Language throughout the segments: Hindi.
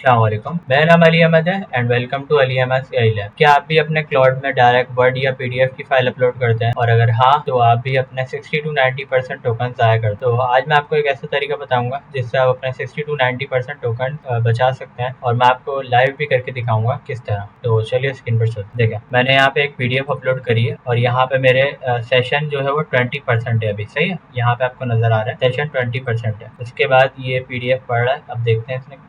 अस्सलाम वालेकुम। मेरा नाम अली अहमद है and welcome to Ali Ahmad AI lab. क्या आप भी अपने क्लाउड में डायरेक्ट वर्ड या पीडीएफ की फाइल अपलोड करते हैं? और अगर हाँ, तो आप भी अपने 60 टू 90% टोकन ज़ाया करते हो। तो आज मैं आपको एक ऐसा तरीका बताऊंगा जिससे आप अपने 60 टू 90% टोकन बचा सकते हैं, और मैं आपको लाइव भी करके दिखाऊंगा किस तरह। तो चलिए स्क्रीन पर चलते हैं। देखिए, मैंने यहाँ पे एक पीडीएफ अपलोड करी है और यहाँ पे मेरे सेशन जो है वो 20% है अभी। सही है, यहाँ पे आपको नजर आ रहा है सेशन 20% है। उसके बाद ये पीडीएफ पढ़ रहा है। अब देखते हैं इसने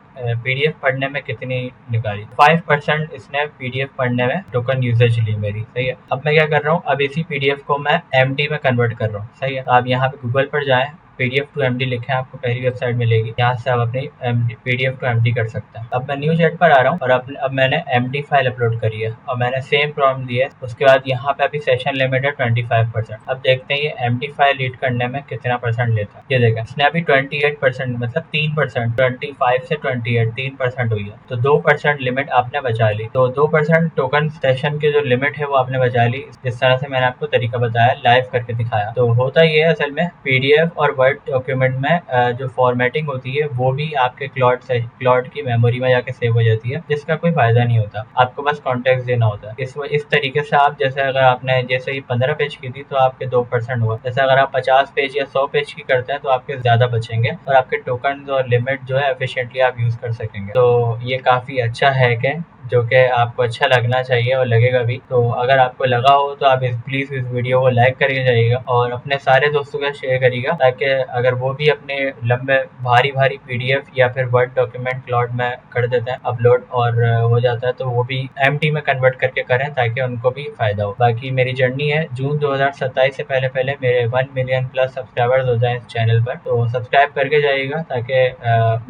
पीडीएफ पढ़ने में कितनी निकाली। 5% इसने पीडीएफ पढ़ने में टोकन यूजेज ली मेरी। सही है, अब मैं क्या कर रहा हूँ, अब इसी पीडीएफ को मैं एमडी में कन्वर्ट कर रहा हूँ। सही है, तो आप यहाँ पे गूगल पर जाएं, पीडीएफ टू एमडी लिखें, आपको पहली वेबसाइट मिलेगी, यहाँ से आप अपनी पीडीएफ टू एमडी कर सकते हैं। अब मैं न्यू चैट पर आ रहा हूँ और अब मैंने एमडी फाइल अपलोड करी है और मैंने सेम प्रॉम्प्ट दिया है। उसके बाद यहाँ पे अभी सेशन लिमिट है 25%। अब देखते हैं ये एमडी फाइल रीड करने में कितना परसेंट लेता है। ये देखें, इसने अभी 28%, मतलब 3%, 25 से 28, 3% हुई है। तो 2% लिमिट आपने बचा ली। तो 2% टोकन सेशन के जो लिमिट है वो आपने बचा ली। इस तरह से मैंने आपको तरीका बताया, लाइव करके दिखाया। तो होता ये है असल में, पीडीएफ और वर्ड डॉक्यूमेंट में जो फॉर्मेटिंग होती है वो भी आपके क्लाउड की मेमोरी में जाके सेव हो जाती है, जिसका कोई फायदा नहीं होता। आपको बस कॉन्टेक्स्ट देना होता है। इस तरीके से आप, जैसे अगर आपने जैसे ही 15 पेज की थी तो आपके 2% हुआ। जैसे अगर आप 50 पेज या 100 पेज की करते हैं तो आपके ज्यादा बचेंगे और आपके टोकन और लिमिट जो है एफिशिएंटली आप यूज कर सकेंगे। तो ये काफी अच्छा हैक है जो कि आपको अच्छा लगना चाहिए और लगेगा भी। तो अगर आपको लगा हो तो आप प्लीज़ इस वीडियो को लाइक करके जाइएगा और अपने सारे दोस्तों के साथ शेयर करिएगा, ताकि अगर वो भी अपने लंबे भारी भारी पीडीएफ या फिर वर्ड डॉक्यूमेंट क्लाउड में कर देते हैं अपलोड और हो जाता है, तो वो भी एमटी में कन्वर्ट करके करें ताकि उनको भी फायदा हो। बाकी मेरी जर्नी है, जून 2027 से पहले पहले मेरे 1 मिलियन प्लस सब्सक्राइबर्स हो जाएं इस चैनल पर। तो सब्सक्राइब करके जाइएगा ताकि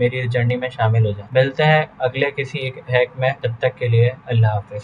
मेरी जर्नी में शामिल हो जाए। मिलते हैं अगले किसी एक हैक में, तब तक के लिए अल्लाह हाफिज।